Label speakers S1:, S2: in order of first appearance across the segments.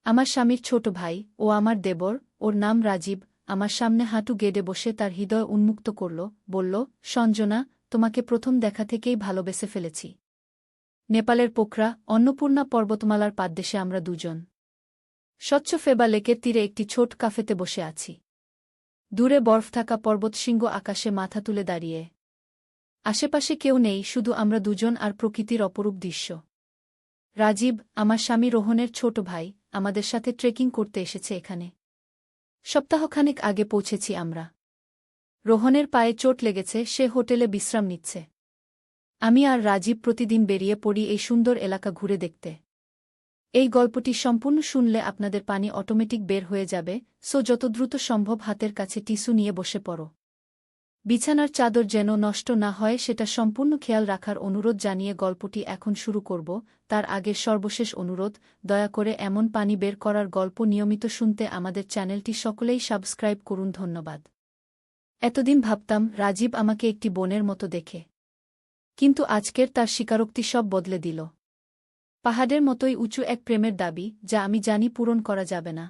S1: আমার স্বামীর ছোট ভাই, ও আমার দেবর, ওর নাম রাজীব, আমার সামনে হাঁটু গেড়ে বসে তার হৃদয় উন্মুক্ত করল, বলল, সঞ্জনা, তোমাকে প্রথম দেখা থেকেই ভালোবেসে ফেলেছি। নেপালের পোখরা, অন্নপূর্ণা পর্বতমালার পাদদেশে আমরা দুজন স্বচ্ছ ফেবা লেকের তীরে একটি ছোট কাফেতে বসে আছি। দূরে বরফ থাকা পর্বতশৃঙ্গ আকাশে মাথা তুলে দাঁড়িয়ে। আশেপাশে কেউ নেই, শুধু আমরা দুজন আর প্রকৃতির অপরূপ দৃশ্য। রাজীব, আমার স্বামী রোহনের ছোট ভাই, আমাদের সাথে ট্রেকিং করতে এসেছে এখানে। সপ্তাহখানেক আগে পৌঁছেছি আমরা। রোহনের পায়ে চোট লেগেছে, সে হোটেলে বিশ্রাম নিচ্ছে। আমি আর রাজীব প্রতিদিন বেরিয়ে পড়ি এই সুন্দর এলাকা ঘুরে দেখতে। এই গল্পটি সম্পূর্ণ শুনলে আপনাদের পানি অটোমেটিক বের হয়ে যাবে, সো যত দ্রুত সম্ভব হাতের কাছে টিস্যু নিয়ে বসে পড়ো। বিছানার চাদর যেন নষ্ট না হয় সেটা সম্পূর্ণ খেয়াল রাখার অনুরোধ জানিয়ে গল্পটি এখন শুরু করব। তার আগের সর্বশেষ অনুরোধ, দয়া করে এমন পানি বের করার গল্প নিয়মিত শুনতে আমাদের চ্যানেলটি সকলেই সাবস্ক্রাইব করুন। ধন্যবাদ। এতদিন ভাবতাম রাজীব আমাকে একটি বোনের মতো দেখে, কিন্তু আজকের তার স্বীকারোক্তি সব বদলে দিল। পাহাড়ের মতোই উঁচু এক প্রেমের দাবি, যা আমি জানি পূরণ করা যাবে না।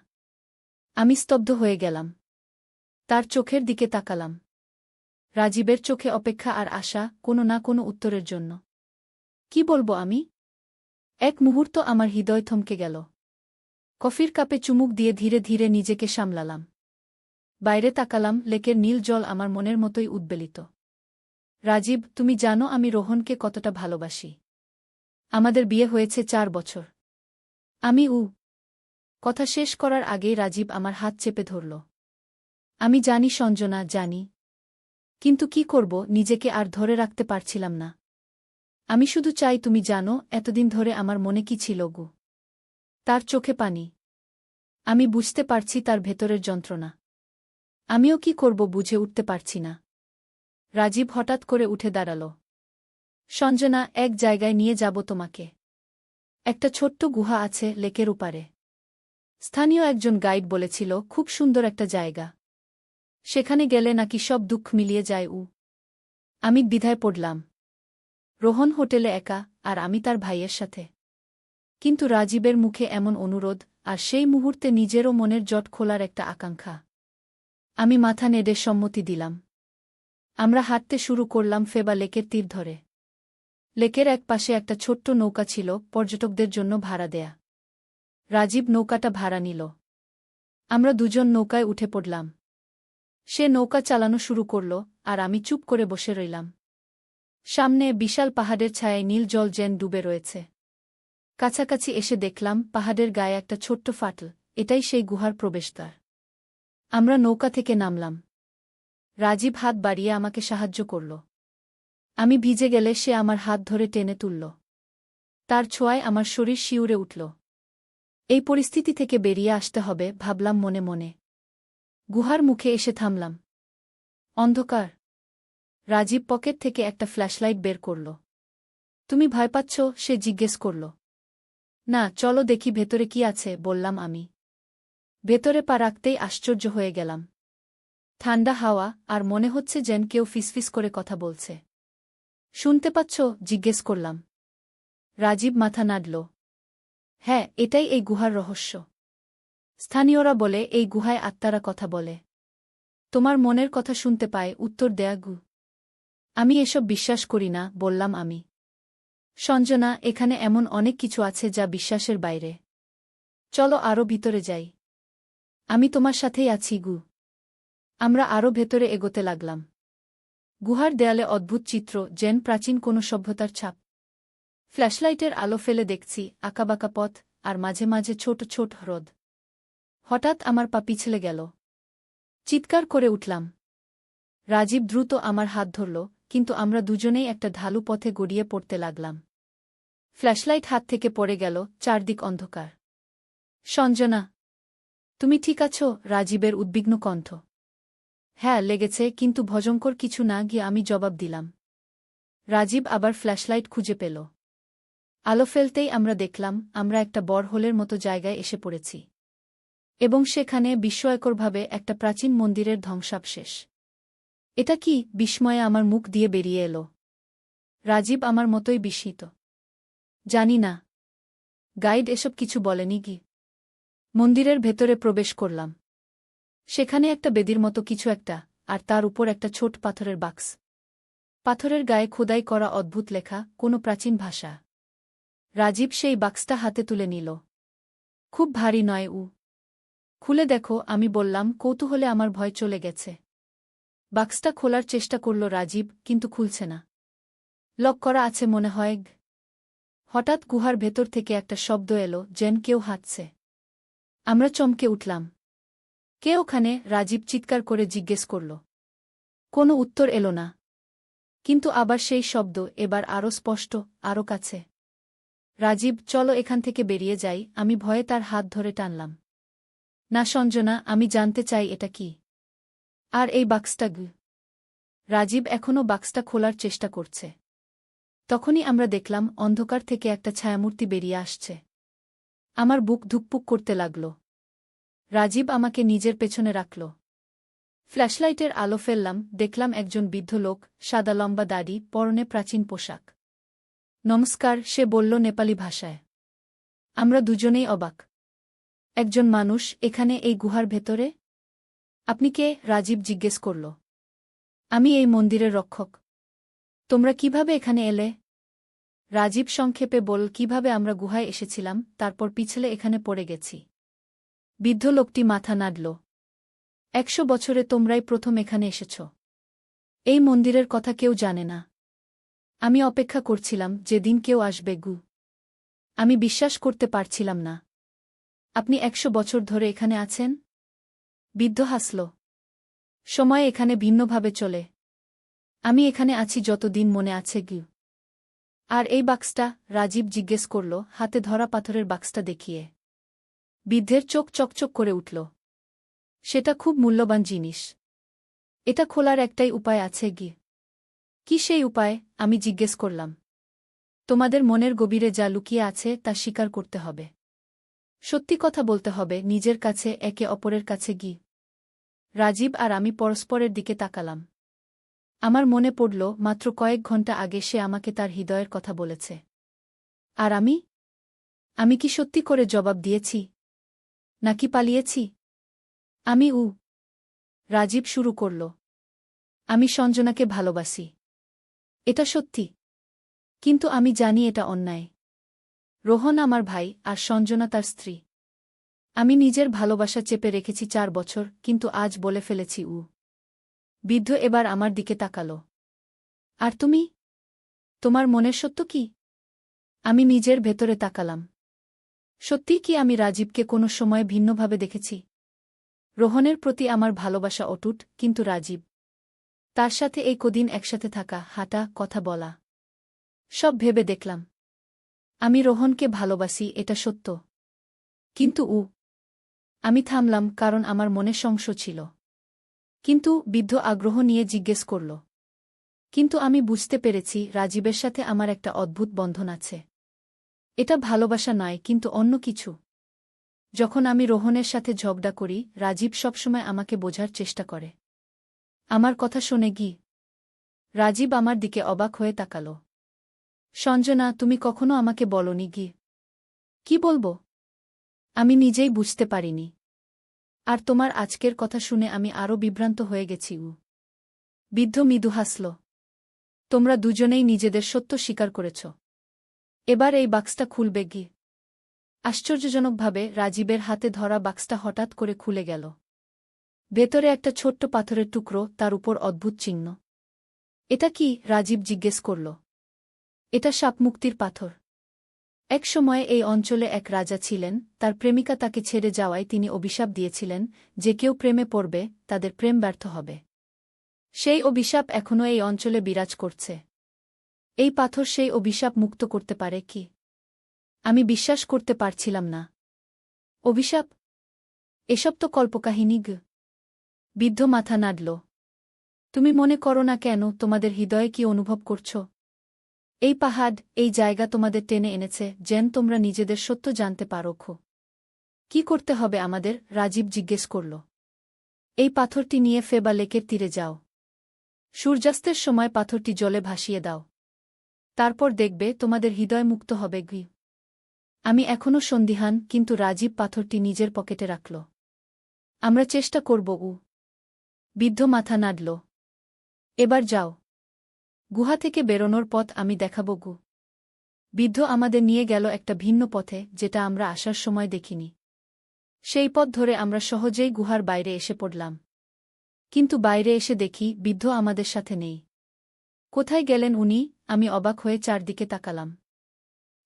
S1: আমি স্তব্ধ হয়ে গেলাম। তার চোখের দিকে তাকালাম। রাজীবের চোখে অপেক্ষা আর আশা, কোনো না কোনো উত্তরের জন্য। কি বলবো আমি? এক মুহূর্ত আমার হৃদয় থমকে গেল। কফির কাপে চুমুক দিয়ে ধীরে ধীরে নিজেকে সামলালাম। বাইরে তাকালাম, লেকের নীল জল আমার মনের মতোই উদ্বেলিত। রাজীব, তুমি জানো আমি রোহনকে কতটা ভালোবাসি। আমাদের বিয়ে হয়েছে 4 বছর। কথা শেষ করার আগেই রাজীব আমার হাত চেপে ধরল। আমি জানি সঞ্জনা, জানি। কিন্তু কি করব, নিজেকে আর ধরে রাখতে পারছিলাম না। আমি শুধু চাই তুমি জানো এতদিন ধরে আমার মনে কি ছিল গো। তার চোখে পানি। আমি বুঝতে পারছি তার ভেতরের যন্ত্রণা। আমিও কি করব বুঝে উঠতে পারছি না। রাজীব হঠাৎ করে উঠে দাঁড়াল। সঞ্জনা, এক জায়গায় নিয়ে যাব তোমাকে। একটা ছোট্ট গুহা আছে লেকের উপারে। স্থানীয় একজন গাইড বলেছিল খুব সুন্দর একটা জায়গা। সেখানে গেলে নাকি সব দুঃখ মিলিয়ে যায়। আমি দ্বিধায় পড়লাম। রোহন হোটেলে একা, আর আমি তার ভাইয়ের সাথে। কিন্তু রাজীবের মুখে এমন অনুরোধ, আর সেই মুহূর্তে নিজেরও মনের জট খোলার একটা আকাঙ্ক্ষা। আমি মাথা নেড়ে সম্মতি দিলাম। আমরা হাঁটতে শুরু করলাম ফেবা লেকের তীর ধরে। লেকের এক পাশে একটা ছোট্ট নৌকা ছিল, পর্যটকদের জন্য ভাড়া দেয়া। রাজীব নৌকাটা ভাড়া নিল। আমরা দুজন নৌকায় উঠে পড়লাম। সে নৌকা চালানো শুরু করল, আর আমি চুপ করে বসে রইলাম। সামনে বিশাল পাহাড়ের ছায়ায় নীল জল যেন ডুবে রয়েছে। কাছাকাছি এসে দেখলাম পাহাড়ের গায়ে একটা ছোট্ট ফাটল, এটাই সেই গুহার প্রবেশদ্বার। আমরা নৌকা থেকে নামলাম। রাজীব হাত বাড়িয়ে আমাকে সাহায্য করল। আমি ভিজে গেলে সে আমার হাত ধরে টেনে তুলল। তার ছোঁয়ায় আমার শরীর শিউরে উঠল। এই পরিস্থিতি থেকে বেরিয়ে আসতে হবে, ভাবলাম মনে মনে। গুহার মুখে এসে থামলাম। অন্ধকার। রাজীব পকেট থেকে একটা ফ্ল্যাশলাইট বের করল। তুমি ভয় পাচ্ছ? সে জিজ্ঞেস করল। না, চলো দেখি ভেতরে কি আছে, বললাম আমি। ভেতরে পা রাখতেই আশ্চর্য হয়ে গেলাম। ঠান্ডা হাওয়া, আর মনে হচ্ছে যেন কেউ ফিসফিস করে কথা বলছে। শুনতে পাচ্ছ? জিজ্ঞেস করলাম। রাজীব মাথা নাড়ল। হ্যাঁ, এটাই এই গুহার রহস্য। স্থানীয়রা বলে এই গুহায় আত্মারা কথা বলে। তোমার মনের কথা শুনতে পায়, উত্তর দেয়া গু। আমি এসব বিশ্বাস করি না, বললাম আমি। সঞ্জনা, এখানে এমন অনেক কিছু আছে যা বিশ্বাসের বাইরে। চলো আরও ভিতরে যাই। আমি তোমার সাথেই আছি গু। আমরা আরও ভেতরে এগোতে লাগলাম। গুহার দেয়ালে অদ্ভুত চিত্র, যেন প্রাচীন কোনো সভ্যতার ছাপ। ফ্ল্যাশলাইটের আলো ফেলে দেখছি আঁকাবাঁকা পথ, আর মাঝে মাঝে ছোট ছোট হ্রদ। হঠাৎ আমার পা পিছলে গেল। চিৎকার করে উঠলাম। রাজীব দ্রুত আমার হাত ধরল, কিন্তু আমরা দুজনেই একটা ঢালু পথে গড়িয়ে পড়তে লাগলাম। ফ্ল্যাশলাইট হাত থেকে পড়ে গেল, চারদিক অন্ধকার। সঞ্জনা, তুমি ঠিক আছো? রাজীবের উদ্বিগ্ন কণ্ঠ। হ্যাঁ, লেগেছে, কিন্তু ভয়ঙ্কর কিছু না গিয়ে আমি জবাব দিলাম। রাজীব আবার ফ্ল্যাশলাইট খুঁজে পেল। আলো ফেলতেই আমরা দেখলাম আমরা একটা বড়হোলের মতো জায়গায় এসে পড়েছি। এবং সেখানে বিস্ময়করভাবে একটা প্রাচীন মন্দিরের ধ্বংসাবশেষ। এটা কি? বিস্ময়ে আমার মুখ দিয়ে বেরিয়ে এলো। রাজীব আমার মতোই বিস্মিত। জানি না। গাইড এসব কিছু বলেনি কি? মন্দিরের ভেতরে প্রবেশ করলাম। সেখানে একটা বেদির মতো কিছু একটা, আর তার উপর একটা ছোট পাথরের বাক্স। পাথরের গায়ে খোদাই করা অদ্ভুত লেখা, কোনো প্রাচীন ভাষা। রাজীব সেই বাক্সটা হাতে তুলে নিল। খুব ভারী নয় খুলে দেখো, আমি বললাম কৌতূহলে। আমার ভয় চলে গেছে। বাক্সটা খোলার চেষ্টা করল রাজীব, কিন্তু খুলছে না। লক করা আছে মনে হয়। হঠাৎ গুহার ভেতর থেকে একটা শব্দ এলো, যেন কেউ হাঁটছে। আমরা চমকে উঠলাম। কে ওখানে? রাজীব চিৎকার করে জিজ্ঞেস করল। কোনো উত্তর এলো না। কিন্তু আবার সেই শব্দ, এবার আরও স্পষ্ট, আরও কাছে। রাজীব, চলো এখান থেকে বেরিয়ে যাই। আমি ভয়ে তার হাত ধরে টানলাম। না সঞ্জনা, আমি জানতে চাই এটা কি। আর এই বাক্সটা রাজীব এখনও বাক্সটা খোলার চেষ্টা করছে। তখনই আমরা দেখলাম অন্ধকার থেকে একটা ছায়ামূর্তি বেরিয়ে আসছে। আমার বুক ধুকপুক করতে লাগল। রাজীব আমাকে নিজের পেছনে রাখল। ফ্ল্যাশলাইটের আলো ফেললাম, দেখলাম একজন বৃদ্ধ লোক, সাদা লম্বা দাড়ি, পরনে প্রাচীন পোশাক। নমস্কার, সে বলল নেপালি ভাষায়। আমরা দুজনেই অবাক। একজন মানুষ এখানে, এই গুহার ভেতরে? আপনি কে? রাজীব জিজ্ঞেস করল। আমি এই মন্দিরের রক্ষক। তোমরা কিভাবে এখানে এলে? রাজীব সংক্ষেপে বলল, কিভাবে আমরা গুহায় এসেছিলাম, তারপর পিছলে এখানে পড়ে গেছি। বৃদ্ধ লোকটি মাথা নাড়ল। 100 বছরে তোমরাই প্রথম এখানে এসেছ। এই মন্দিরের কথা কেউ জানে না। আমি অপেক্ষা করছিলাম যেদিন কেউ আসবে আমি বিশ্বাস করতে পারছিলাম না। আপনি 100 বছর ধরে এখানে আছেন? বৃদ্ধ হাসল। সময় এখানে ভিন্নভাবে চলে। আমি এখানে আছি যতদিন মনে আছে আর এই বাক্সটা? রাজীব জিজ্ঞেস করল, হাতে ধরা পাথরের বাক্সটা দেখিয়ে। বৃদ্ধের চোখ চকচক করে উঠল। সেটা খুব মূল্যবান জিনিস। এটা খোলার একটাই উপায় আছে কি সেই উপায়? আমি জিজ্ঞেস করলাম। তোমাদের মনের গভীরে যা লুকিয়ে আছে তা স্বীকার করতে হবে। সত্যি কথা বলতে হবে, নিজের কাছে, একে অপরের কাছে রাজীব আর আমি পরস্পরের দিকে তাকালাম। আমার মনে পড়ল মাত্র কয়েক ঘন্টা আগে সে আমাকে তার হৃদয়ের কথা বলেছে। আর আমি কি সত্যি করে জবাব দিয়েছি? নাকি পালিয়েছি? আমি রাজীব শুরু করল। আমি সঞ্জনাকে ভালোবাসি। এটা সত্যি। কিন্তু আমি জানি এটা অন্যায়। রোহন আমার ভাই, আর সঞ্জনা তার স্ত্রী। আমি নিজের ভালোবাসা চেপে রেখেছি 4 বছর, কিন্তু আজ বলে ফেলেছি বৃদ্ধ এবার আমার দিকে তাকাল। আর তুমি? তোমার মনের সত্য কি? আমি নিজের ভেতরে তাকালাম। সত্যি কি আমি রাজীবকে কোনো সময় ভিন্নভাবে দেখেছি? রোহনের প্রতি আমার ভালোবাসা অটুট, কিন্তু রাজীব, তার সাথে এই কদিন একসাথে থাকা, হাঁটা, কথা বলা, সব ভেবে দেখলাম আমি রোহনকে ভালোবাসি, এটা সত্য। কিন্তু আমি থামলাম, কারণ আমার মনে সংশয় ছিল। কিন্তু বৃদ্ধ আগ্রহ নিয়ে জিজ্ঞেস করল, কিন্তু আমি বুঝতে পেরেছি রাজীবের সাথে আমার একটা অদ্ভুত বন্ধন আছে। এটা ভালোবাসা নয়, কিন্তু অন্য কিছু। যখন আমি রোহনের সাথে ঝগড়া করি, রাজীব সবসময় আমাকে বোঝার চেষ্টা করে। আমার কথা শোনে রাজীব আমার দিকে অবাক হয়ে তাকাল। সঞ্জনা, তুমি কখনো আমাকে বলনি কি বলবো? আমি নিজেই বুঝতে পারিনি। আর তোমার আজকের কথা শুনে আমি আরও বিভ্রান্ত হয়ে গেছি বৃদ্ধ মৃদু হাসল। তোমরা দুজনেই নিজেদের সত্য স্বীকার করেছ। এবার এই বাক্সটা খুলবে আশ্চর্যজনকভাবে রাজীবের হাতে ধরা বাক্সটা হঠাৎ করে খুলে গেল। ভেতরে একটা ছোট্ট পাথরের টুকরো, তার উপর অদ্ভুত চিহ্ন। এটা কি? রাজীব জিজ্ঞেস করল। এটা সাপমুক্তির পাথর। এক সময়ে এই অঞ্চলে এক রাজা ছিলেন, তার প্রেমিকা তাকে ছেড়ে যাওয়ায় তিনি অভিশাপ দিয়েছিলেন যে কেউ প্রেমে পড়বে তাদের প্রেম ব্যর্থ হবে। সেই অভিশাপ এখনও এই অঞ্চলে বিরাজ করছে। এই পাথর সেই অভিশাপ মুক্ত করতে পারে কি? আমি বিশ্বাস করতে পারছিলাম না। অভিশাপ? এসব তো কল্পকাহিনী বৃদ্ধ মাথা নাড়ল। তুমি মনে করো না কেন? তোমাদের হৃদয়ে কি অনুভব করছ? এই পাহাড়, এই জায়গা তোমাদের টেনে এনেছে যেন তোমরা নিজেদের সত্য জানতে পারো। কি করতে হবে আমাদের? রাজীব জিজ্ঞেস করল। এই পাথরটি নিয়ে ফেবা লেকের তীরে যাও। সূর্যাস্তের সময় পাথরটি জলে ভাসিয়ে দাও। তারপর দেখবে তোমাদের হৃদয় মুক্ত হবে আমি এখনও সন্দিহান, কিন্তু রাজীব পাথরটি নিজের পকেটে রাখল। আমরা চেষ্টা করব। বৃদ্ধ মাথা নাড়ল। এবার যাও। গুহা থেকে বেরোনোর পথ আমি দেখাব। বৃদ্ধ আমাদের নিয়ে গেল একটা ভিন্ন পথে, যেটা আমরা আসার সময় দেখিনি। সেই পথ ধরে আমরা সহজেই গুহার বাইরে এসে পড়লাম। কিন্তু বাইরে এসে দেখি বৃদ্ধ আমাদের সাথে নেই। কোথায় গেলেন উনি? আমি অবাক হয়ে চারদিকে তাকালাম।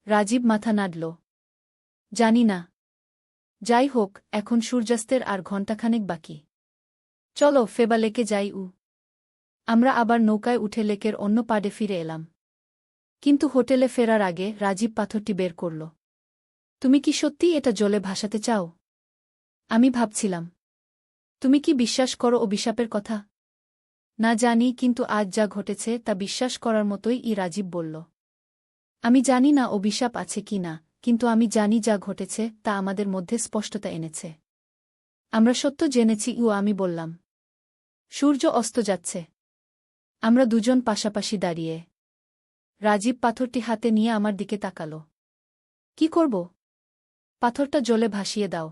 S1: রাজীব মাথা নাড়ল। জানি না। যাই হোক, এখন সূর্যাস্তের আর ঘণ্টাখানেক বাকি। চলো ফেবা লেকে যাই। আমরা আবার নৌকায় উঠে লেকের অন্য পাড়ে ফিরে এলাম। কিন্তু হোটেলে ফেরার আগে রাজীব পাথরটি বের করল। তুমি কি সত্যিই এটা জলে ভাসাতে চাও? আমি ভাবছিলাম। তুমি কি বিশ্বাস করো অভিশাপের কথা? না জানি, কিন্তু আজ যা ঘটেছে তা বিশ্বাস করার মতোই। রাজীব বলল। আমি জানি না অভিশাপ আছে কি না, কিন্তু আমি জানি যা ঘটেছে তা আমাদের মধ্যে স্পষ্টতা এনেছে। আমরা সত্য জেনেছি। আমি বললাম। সূর্য অস্ত যাচ্ছে। আমরা দুজন পাশাপাশি দাঁড়িয়ে। রাজীব পাথরটি হাতে নিয়ে আমার দিকে তাকাল। কি করব? পাথরটা জলে ভাসিয়ে দাও।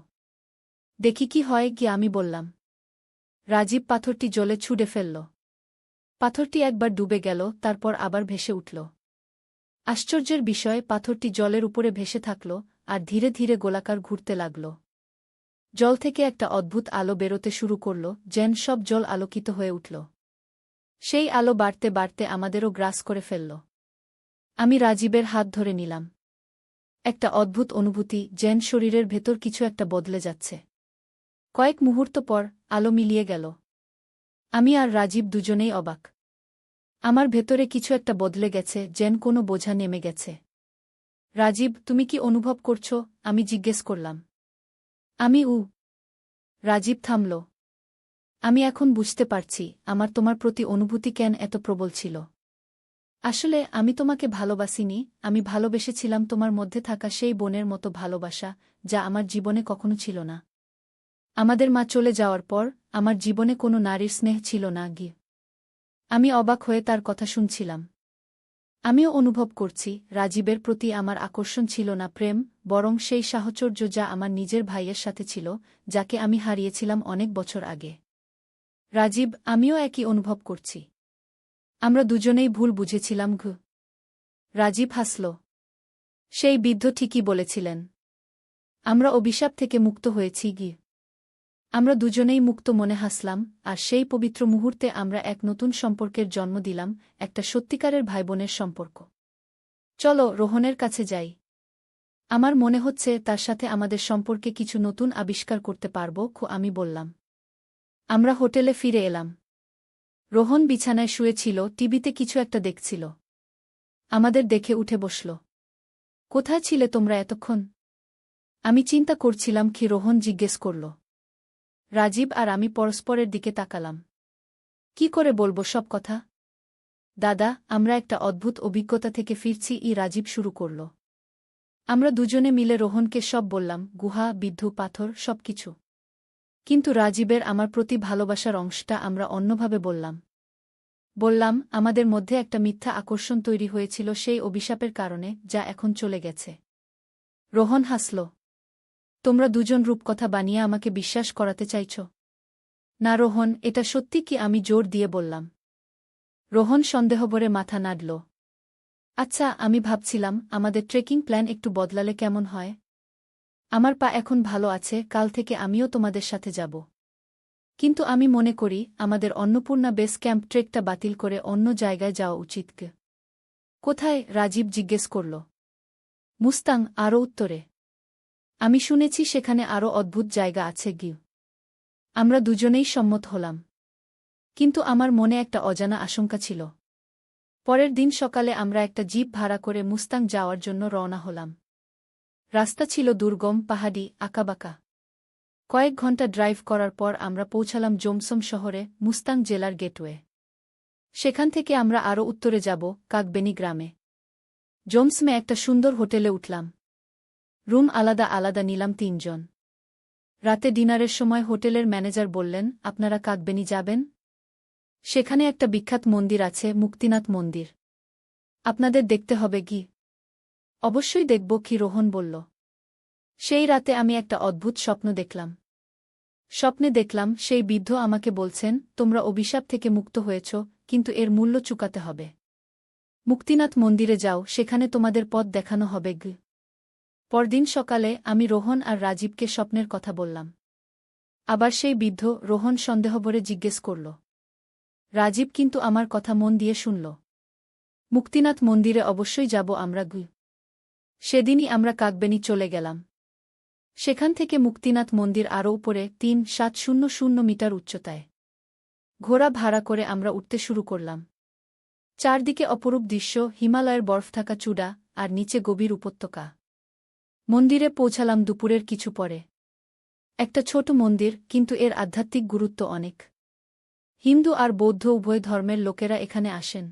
S1: দেখি কি হয়। আমি বললাম। রাজীব পাথরটি জলে ছুঁড়ে ফেলল। পাথরটি একবার ডুবে গেল, তারপর আবার ভেসে উঠল। আশ্চর্যের বিষয়, পাথরটি জলের উপরে ভেসে থাকল আর ধীরে ধীরে গোলাকার ঘুরতে লাগল। জল থেকে একটা অদ্ভুত আলো বেরোতে শুরু করল, যেন সব জল আলোকিত হয়ে উঠল। সেই আলো বাড়তে বাড়তে আমাদেরও গ্রাস করে ফেলল। আমি রাজীবের হাত ধরে নিলাম। একটা অদ্ভুত অনুভূতি, যেন শরীরের ভেতর কিছু একটা বদলে যাচ্ছে। কয়েক মুহূর্ত পর আলো মিলিয়ে গেল। আমি আর রাজীব দুজনেই অবাক। আমার ভেতরে কিছু একটা বদলে গেছে, যেন কোনো বোঝা নেমে গেছে। রাজীব, তুমি কি অনুভব করছো? আমি জিজ্ঞেস করলাম। আমি। রাজীব থামল। আমি এখন বুঝতে পারছি আমার তোমার প্রতি অনুভূতি কেন এত প্রবল ছিল। আসলে আমি তোমাকে ভালোবাসিনি, আমি ভালোবেসেছিলাম তোমার মধ্যে থাকা সেই বোনের মতো ভালোবাসা, যা আমার জীবনে কখনো ছিল না। আমাদের মা চলে যাওয়ার পর আমার জীবনে কোনো নারীর স্নেহ ছিল না। আমি অবাক হয়ে তার কথা শুনছিলাম। আমিও অনুভব করছি রাজীবের প্রতি আমার আকর্ষণ ছিল না প্রেম, বরং সেই সাহচর্য যা আমার নিজের ভাইয়ের সাথে ছিল, যাকে আমি হারিয়েছিলাম অনেক বছর আগে। রাজীব, আমিও একই অনুভব করছি। আমরা দুজনেই ভুল বুঝেছিলাম। রাজীব হাসল। সেই বৃদ্ধ ঠিকই বলেছিলেন। আমরা অভিশাপ থেকে মুক্ত হয়েছি। আমরা দুজনেই মুক্ত মনে হাসলাম, আর সেই পবিত্র মুহূর্তে আমরা এক নতুন সম্পর্কের জন্ম দিলাম, একটা সত্যিকারের ভাইবোনের সম্পর্ক। চলো রোহনের কাছে যাই। আমার মনে হচ্ছে তার সাথে আমাদের সম্পর্কে কিছু নতুন আবিষ্কার করতে পারব। আমি বললাম। আমরা হোটেলে ফিরে এলাম। রোহন বিছানায় শুয়েছিল, টিভিতে কিছু একটা দেখছিল। আমাদের দেখে উঠে বসল। কোথায় ছিলে তোমরা এতক্ষণ? আমি চিন্তা করছিলাম কি, রোহন জিজ্ঞেস করল। রাজীব আর আমি পরস্পরের দিকে তাকালাম। কি করে বলবো সব কথা? দাদা, আমরা একটা অদ্ভুত অভিজ্ঞতা থেকে ফিরছি। রাজীব শুরু করল। আমরা দুজনে মিলে রোহনকে সব বললাম, গুহা, বৃদ্ধ, পাথর, সবকিছু। কিন্তু রাজীবের আমার প্রতি ভালোবাসার অংশটা আমরা অন্যভাবে বললাম। বললাম আমাদের মধ্যে একটা মিথ্যা আকর্ষণ তৈরি হয়েছিল সেই অভিশাপের কারণে, যা এখন চলে গেছে। রোহন হাসল। তোমরা দুজন রূপকথা বানিয়ে আমাকে বিশ্বাস করাতে চাইছ? না রোহন, এটা সত্যি কি? আমি জোর দিয়ে বললাম। রোহন সন্দেহভরে মাথা নাড়ল। আচ্ছা, আমি ভাবছিলাম আমাদের ট্রেকিং প্ল্যান একটু বদলালে কেমন হয়। আমার পা এখন ভালো আছে, কাল থেকে আমিও তোমাদের সাথে যাব। কিন্তু আমি মনে করি আমাদের অন্নপূর্ণা বেস ক্যাম্প ট্রেকটা বাতিল করে অন্য জায়গায় যাওয়া উচিত। কোথায়? রাজীব জিজ্ঞেস করল। মুস্তাং, আরও উত্তরে। আমি শুনেছি সেখানে আরও অদ্ভুত জায়গা আছে। আমরা দুজনেই সম্মত হলাম। কিন্তু আমার মনে একটা অজানা আশঙ্কা ছিল। পরের দিন সকালে আমরা একটা জিপ ভাড়া করে মুস্তাং যাওয়ার জন্য রওনা হলাম। রাস্তা ছিল দুর্গম, পাহাড়ি, আঁকাবাঁকা। কয়েক ঘন্টা ড্রাইভ করার পর আমরা পৌঁছালাম জোমসম শহরে, মুস্তাং জেলার গেটওয়ে। সেখান থেকে আমরা আরও উত্তরে যাব, কাকবেনি গ্রামে। জোমসমে একটা সুন্দর হোটেলে উঠলাম। রুম আলাদা আলাদা নিলাম 3 জন। রাতে ডিনারের সময় হোটেলের ম্যানেজার বললেন, আপনারা কাকবেনি যাবেন? সেখানে একটা বিখ্যাত মন্দির আছে, মুক্তিনাথ মন্দির। আপনাদের দেখতে হবে। অবশ্যই দেখব। রোহন বলল। সেই রাতে আমি একটা অদ্ভুত স্বপ্ন দেখলাম। স্বপ্নে দেখলাম সেই বৃদ্ধ আমাকে বলছেন, তোমরা অভিশাপ থেকে মুক্ত হয়েছ, কিন্তু এর মূল্য চুকাতে হবে। মুক্তিনাথ মন্দিরে যাও, সেখানে তোমাদের পথ দেখানো হবে। পরদিন সকালে আমি রোহন আর রাজীবকে স্বপ্নের কথা বললাম। আবার সেই বৃদ্ধ রোহন সন্দেহভরে জিজ্ঞেস করল। রাজীব কিন্তু আমার কথা মন দিয়ে শুনল। মুক্তিনাথ মন্দিরে অবশ্যই যাব আমরা। সেদিনই আমরা কাকবেনি চলে গেলাম। সেখান থেকে মুক্তিনাথ মন্দির আরও উপরে ৩,৭০০ মিটার উচ্চতায়। ঘোড়া ভাড়া করে আমরা উঠতে শুরু করলাম। চারদিকে অপরূপ দৃশ্য, হিমালয়ের বরফ থাকা চূড়া, আর নিচে গভীর উপত্যকা। মন্দিরে পৌঁছালাম দুপুরের কিছু পরে। একটা ছোট মন্দির, কিন্তু এর আধ্যাত্মিক গুরুত্ব অনেক। হিন্দু আর বৌদ্ধ উভয় ধর্মের লোকেরা এখানে আসেন।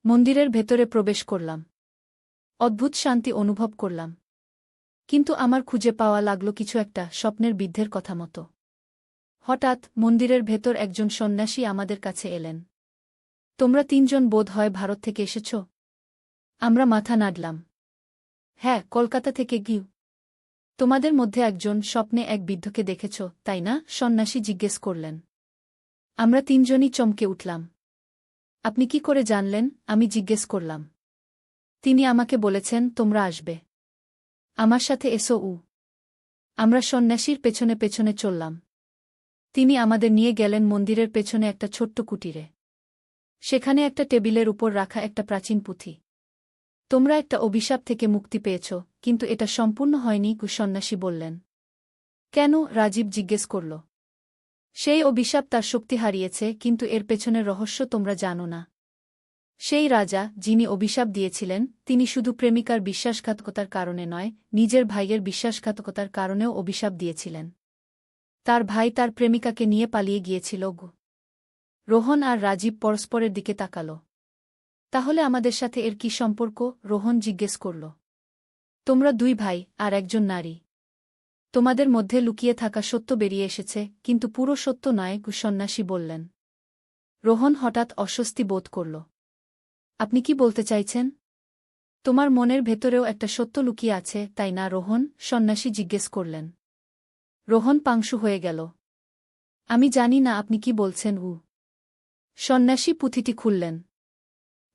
S1: মন্দিরের ভেতরে প্রবেশ করলাম। অদ্ভুত শান্তি অনুভব করলাম। কিন্তু আমার খুঁজে পাওয়া লাগল কিছু একটা স্বপ্নের বৃদ্ধের কথা মতো। হঠাৎ মন্দিরের ভেতর একজন সন্ন্যাসী আমাদের কাছে এলেন। তোমরা তিনজন বোধ হয় ভারত থেকে এসেছ? আমরা মাথা নাড়লাম। হ্যাঁ, কলকাতা থেকে। তোমাদের মধ্যে একজন স্বপ্নে এক বৃদ্ধকে দেখেছ, তাই না? সন্ন্যাসী জিজ্ঞেস করলেন। আমরা তিনজনই চমকে উঠলাম। আপনি কি করে জানলেন? আমি জিজ্ঞেস করলাম। তিনি আমাকে বলেছেন তোমরা আসবে। আমার সাথে এসো। আমরা সন্ন্যাসীর পেছনে পেছনে চললাম। তিনি আমাদের নিয়ে গেলেন মন্দিরের পেছনে একটা ছোট্ট কুটিরে। সেখানে একটা টেবিলের উপর রাখা একটা প্রাচীন পুঁথি। তোমরা একটা অভিশাপ থেকে মুক্তি পেয়েছ, কিন্তু এটা সম্পূর্ণ হয়নি, সন্ন্যাসী বললেন। কেন? রাজীব জিজ্ঞেস করল। সেই অভিশাপ তার শক্তি হারিয়েছে, কিন্তু এর পেছনের রহস্য তোমরা জানো না। সেই রাজা, যিনি অভিশাপ দিয়েছিলেন, তিনি শুধু প্রেমিকার বিশ্বাসঘাতকতার কারণে নয়, নিজের ভাইয়ের বিশ্বাসঘাতকতার কারণেও অভিশাপ দিয়েছিলেন। তার ভাই তার প্রেমিকাকে নিয়ে পালিয়ে গিয়েছিল। রোহন আর রাজীব পরস্পরের দিকে তাকাল। তাহলে আমাদের সাথে এর কি সম্পর্ক? রোহন জিজ্ঞেস করল। তোমরা দুই ভাই, আর একজন নারী। তোমাদের মধ্যে লুকিয়ে থাকা সত্য বেরিয়ে এসেছে, কিন্তু পুরো সত্য নয়, সন্ন্যাসী বললেন। রোহন হঠাৎ অস্বস্তি বোধ করল। আপনি কি বলতে চাইছেন? তোমার মনের ভেতরেও একটা সত্য লুকিয়ে আছে, তাই না রোহন? সন্ন্যাসী জিজ্ঞেস করলেন। রোহন পাংশু হয়ে গেল। আমি জানি না আপনি কি বলছেন। সন্ন্যাসী পুঁথিটি খুললেন।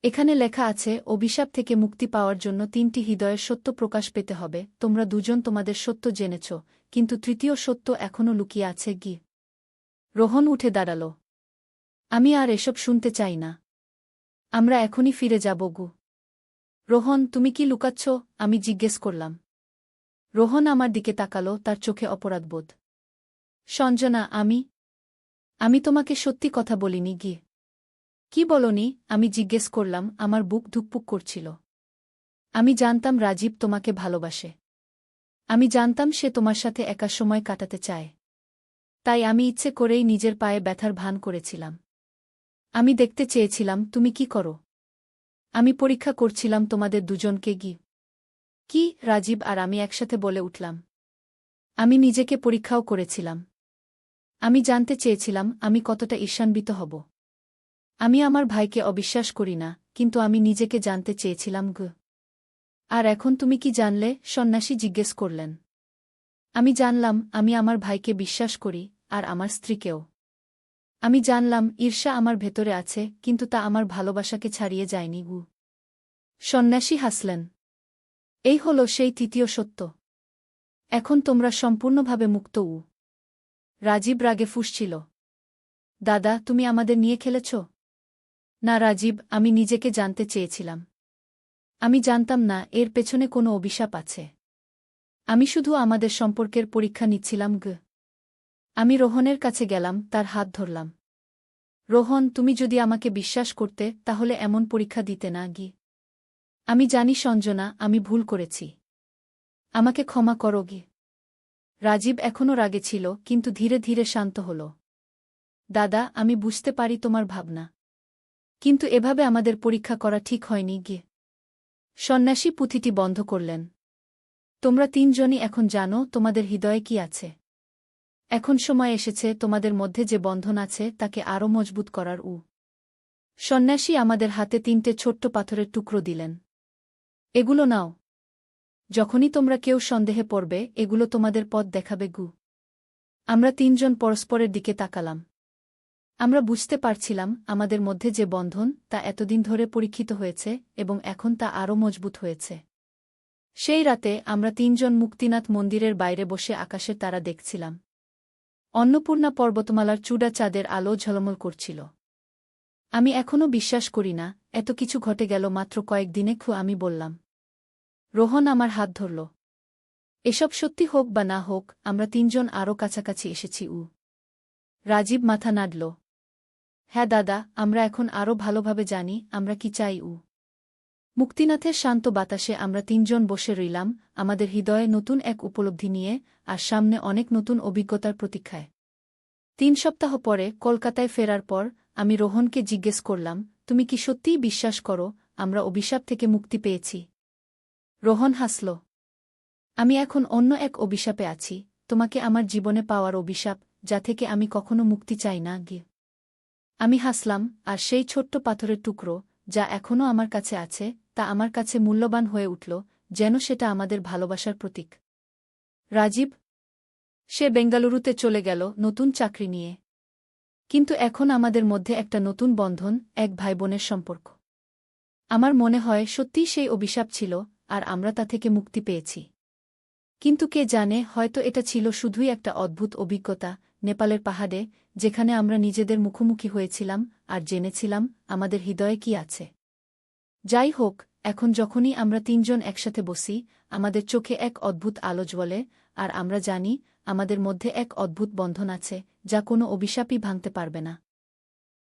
S1: এখানে লেখা আছে, অভিশাপ থেকে মুক্তি পাওয়ার জন্য 3টি হৃদয়ের সত্য প্রকাশ পেতে হবে। তোমরা দুজন তোমাদের সত্য জেনেছ, কিন্তু তৃতীয় সত্য এখনও লুকিয়ে আছে। রোহন উঠে দাঁড়াল। আমি আর এসব শুনতে চাই না। আমরা এখনই ফিরে যাব। রোহন, তুমি কি লুকাচ্ছ? আমি জিজ্ঞেস করলাম। রোহন আমার দিকে তাকাল, তার চোখে অপরাধবোধ। সঞ্জনা, আমি তোমাকে সত্যি কথা বলিনি। কি বলনি? আমি জিজ্ঞেস করলাম। আমার বুক ধুকপুক করছিল। আমি জানতাম রাজীব তোমাকে ভালোবাসে। আমি জানতাম সে তোমার সাথে একা সময় কাটাতে চায়। তাই আমি ইচ্ছে করেই নিজের পায়ে ব্যথার ভান করেছিলাম। আমি দেখতে চেয়েছিলাম তুমি কি করো। আমি পরীক্ষা করছিলাম তোমাদের দুজনকে। কি? রাজীব আর আমি একসাথে বলে উঠলাম। আমি নিজেকে পরীক্ষাও করেছিলাম। আমি জানতে চেয়েছিলাম আমি কতটা ঈর্ষান্বিত হব। আমি আমার ভাইকে অবিশ্বাস করি না, কিন্তু আমি নিজেকে জানতে চেয়েছিলাম। আর এখন তুমি কি জানলে? সন্ন্যাসী জিজ্ঞেস করলেন। আমি জানলাম আমি আমার ভাইকে বিশ্বাস করি, আর আমার স্ত্রীকেও। আমি জানলাম ঈর্ষা আমার ভেতরে আছে, কিন্তু তা আমার ভালোবাসাকে ছাড়িয়ে যায়নি। সন্ন্যাসী হাসলেন। এই হল সেই তৃতীয় সত্য। এখন তোমরা সম্পূর্ণভাবে মুক্ত। রাজীব রাগে ফুঁসছিল। দাদা, তুমি আমাদের নিয়ে খেলেছ? না রাজীব, আমি নিজেকে জানতে চেয়েছিলাম। আমি জানতাম না এর পেছনে কোনো অভিশাপ আছে। আমি শুধু আমাদের সম্পর্কের পরীক্ষা নিচ্ছিলাম। আমি রোহনের কাছে গেলাম, তার হাত ধরলাম। রোহন, তুমি যদি আমাকে বিশ্বাস করতে, তাহলে এমন পরীক্ষা দিতে না। আমি জানি সঞ্জনা, আমি ভুল করেছি। আমাকে ক্ষমা করো। রাজীব এখনও রাগে ছিল, কিন্তু ধীরে ধীরে শান্ত হল। দাদা, আমি বুঝতে পারি তোমার ভাবনা। কিন্তু এভাবে আমাদের পরীক্ষা করা ঠিক হয়নি। সন্ন্যাসী পুঁথিটি বন্ধ করলেন। তোমরা তিনজনই এখন জানো তোমাদের হৃদয়ে কি আছে। এখন সময় এসেছে তোমাদের মধ্যে যে বন্ধন আছে তাকে আরও মজবুত করার। সন্ন্যাসী আমাদের হাতে 3টে ছোট্ট পাথরের টুকরো দিলেন। এগুলো নাও। যখনই তোমরা কেউ সন্দেহে পড়বে এগুলো তোমাদের পথ দেখাবে গু। আমরা তিনজন পরস্পরের দিকে তাকালাম। আমরা বুঝতে পারছিলাম আমাদের মধ্যে যে বন্ধন তা এতদিন ধরে পরীক্ষিত হয়েছে এবং এখন তা আরও মজবুত হয়েছে। সেই রাতে আমরা তিনজন মুক্তিনাথ মন্দিরের বাইরে বসে আকাশের তারা দেখছিলাম। অন্নপূর্ণা পর্বতমালার চূড়া চাঁদের আলো ঝলমল করছিল। আমি এখনও বিশ্বাস করি না এত কিছু ঘটে গেল মাত্র কয়েকদিনে। আমি বললাম। রোহন আমার হাত ধরল। এসব সত্যি হোক বা না হোক আমরা তিনজন আরও কাছাকাছি এসেছি। রাজীব মাথা নাড়ল। হ্যাঁ দাদা, আমরা এখন আরও ভালোভাবে জানি আমরা কি চাই। মুক্তিনাথের শান্ত বাতাসে আমরা তিনজন বসে রইলাম, আমাদের হৃদয়ে নতুন এক উপলব্ধি নিয়ে, আর সামনে অনেক নতুন অভিজ্ঞতার প্রতীক্ষায়। 3 সপ্তাহ পরে কলকাতায় ফেরার পর আমি রোহনকে জিজ্ঞেস করলাম, তুমি কি সত্যিই বিশ্বাস করো আমরা অভিশাপ থেকে মুক্তি পেয়েছি? রোহন হাসল। আমি এখন অন্য এক অভিশাপে আছি, তোমাকে আমার জীবনে পাওয়ার অভিশাপ, যা থেকে আমি কখনো মুক্তি চাই না। আমি হাসলাম, আর সেই ছোট্ট পাথরের টুকরো যা এখনও আমার কাছে আছে তা আমার কাছে মূল্যবান হয়ে উঠল, যেন সেটা আমাদের ভালোবাসার প্রতীক। রাজীব? সে বেঙ্গালুরুতে চলে গেল নতুন চাকরি নিয়ে। কিন্তু এখন আমাদের মধ্যে একটা নতুন বন্ধন, এক ভাইবোনের সম্পর্ক। আমার মনে হয় সত্যিই সেই অভিশাপ ছিল, আর আমরা তা থেকে মুক্তি পেয়েছি। কিন্তু কে জানে, হয়তো এটা ছিল শুধুই একটা অদ্ভুত অভিজ্ঞতা, নেপালের পাহাড়ে, যেখানে আমরা নিজেদের মুখোমুখি হয়েছিলাম আর জেনেছিলাম আমাদের হৃদয়ে কি আছে। যাই হোক, এখন যখনই আমরা তিনজন একসাথে বসি, আমাদের চোখে এক অদ্ভুত আলো জ্বলে, আর আমরা জানি আমাদের মধ্যে এক অদ্ভুত বন্ধন আছে যা কোনো অভিশাপই ভাঙতে পারবে না।